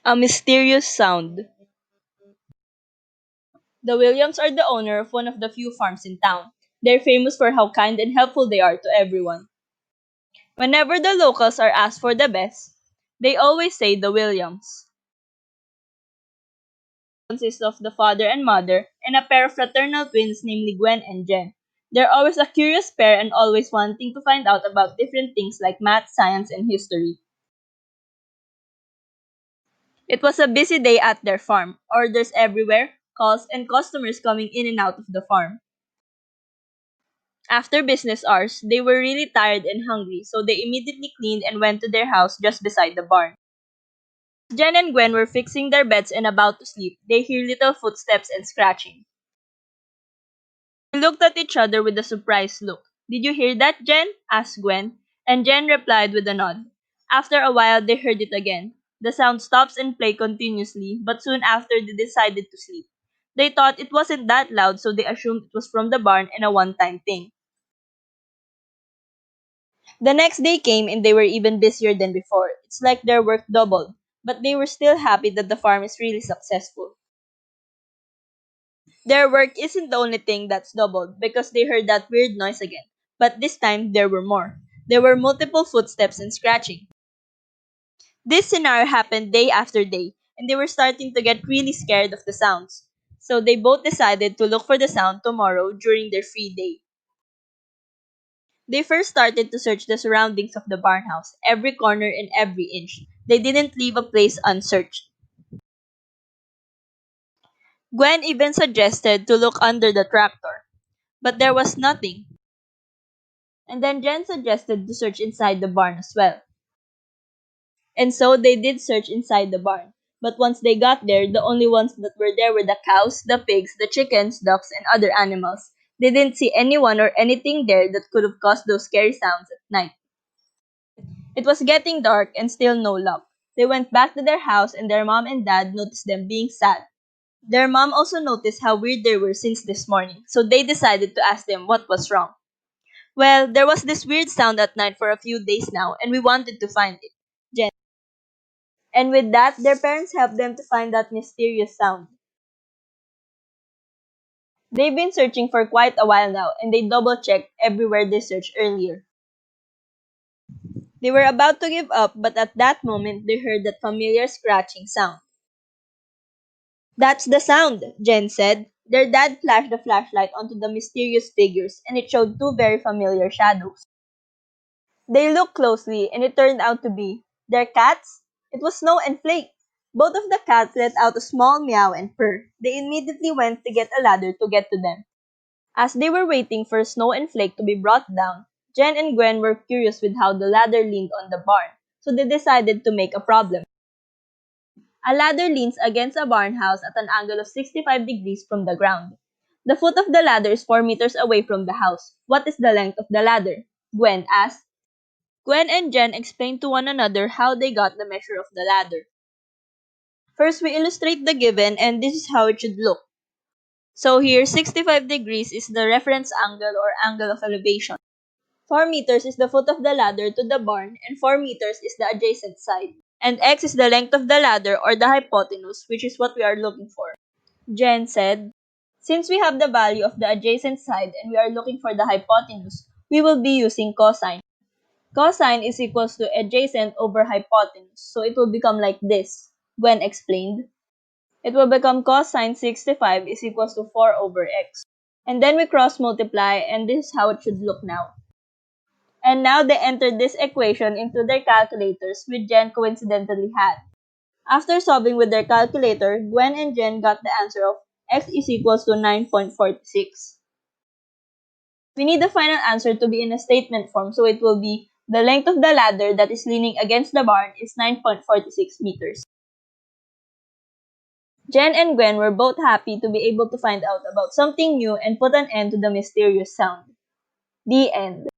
A mysterious sound. The Williams are the owner of one of the few farms in town. They're famous for how kind and helpful they are to everyone. Whenever the locals are asked for the best, they always say the Williams. Consists of the father and mother and a pair of fraternal twins, namely Gwen and Jen. They're always a curious pair and always wanting to find out about different things like math, science, and history. It was a busy day at their farm. Orders everywhere, calls, and customers coming in and out of the farm. After business hours, they were really tired and hungry, so they immediately cleaned and went to their house just beside the barn. Jen and Gwen were fixing their beds and about to sleep. They hear little footsteps and scratching. They looked at each other with a surprised look. "Did you hear that, Jen?" asked Gwen, and Jen replied with a nod. After a while, they heard it again. The sound stops and played continuously, but soon after they decided to sleep. They thought it wasn't that loud, so they assumed it was from the barn and a one-time thing. The next day came and they were even busier than before. It's like their work doubled, but they were still happy that the farm is really successful. Their work isn't the only thing that's doubled because they heard that weird noise again. But this time there were more. There were multiple footsteps and scratching. This scenario happened day after day, and they were starting to get really scared of the sounds. So they both decided to look for the sound tomorrow during their free day. They first started to search the surroundings of the barn house, every corner and every inch. They didn't leave a place unsearched. Gwen even suggested to look under the tractor, but there was nothing. And then Jen suggested to search inside the barn as well. And so they did search inside the barn. But once they got there, the only ones that were there were the cows, the pigs, the chickens, ducks, and other animals. They didn't see anyone or anything there that could have caused those scary sounds at night. It was getting dark and still no luck. They went back to their house and their mom and dad noticed them being sad. Their mom also noticed how weird they were since this morning, so they decided to ask them what was wrong. "Well, there was this weird sound at night for a few days now, and we wanted to find it." Jen. And with that, their parents helped them to find that mysterious sound. They've been searching for quite a while now, and they double checked everywhere they searched earlier. They were about to give up, but at that moment they heard that familiar scratching sound. "That's the sound," Jen said. Their dad flashed the flashlight onto the mysterious figures, and it showed two very familiar shadows. They looked closely, and it turned out to be their cats. It was Snow and Flake. Both of the cats let out a small meow and purr. They immediately went to get a ladder to get to them. As they were waiting for Snow and Flake to be brought down, Jen and Gwen were curious with how the ladder leaned on the barn, so they decided to make a problem. A ladder leans against a barn house at an angle of 65 degrees from the ground. The foot of the ladder is 4 meters away from the house. What is the length of the ladder? Gwen asked. Gwen and Jen explained to one another how they got the measure of the ladder. First, we illustrate the given, and this is how it should look. So here, 65 degrees is the reference angle or angle of elevation. 4 meters is the foot of the ladder to the barn, and 4 meters is the adjacent side. And x is the length of the ladder or the hypotenuse, which is what we are looking for. Jen said, "Since we have the value of the adjacent side and we are looking for the hypotenuse, we will be using cosine. Cosine is equals to adjacent over hypotenuse, so it will become like this," Gwen explained. It will become cosine 65 is equals to 4 over x. And then we cross multiply, and this is how it should look now. And now they entered this equation into their calculators, which Jen coincidentally had. After solving with their calculator, Gwen and Jen got the answer of x is equals to 9.46. We need the final answer to be in a statement form, so it will be the length of the ladder that is leaning against the barn is 9.46 meters. Jen and Gwen were both happy to be able to find out about something new and put an end to the mysterious sound. The end.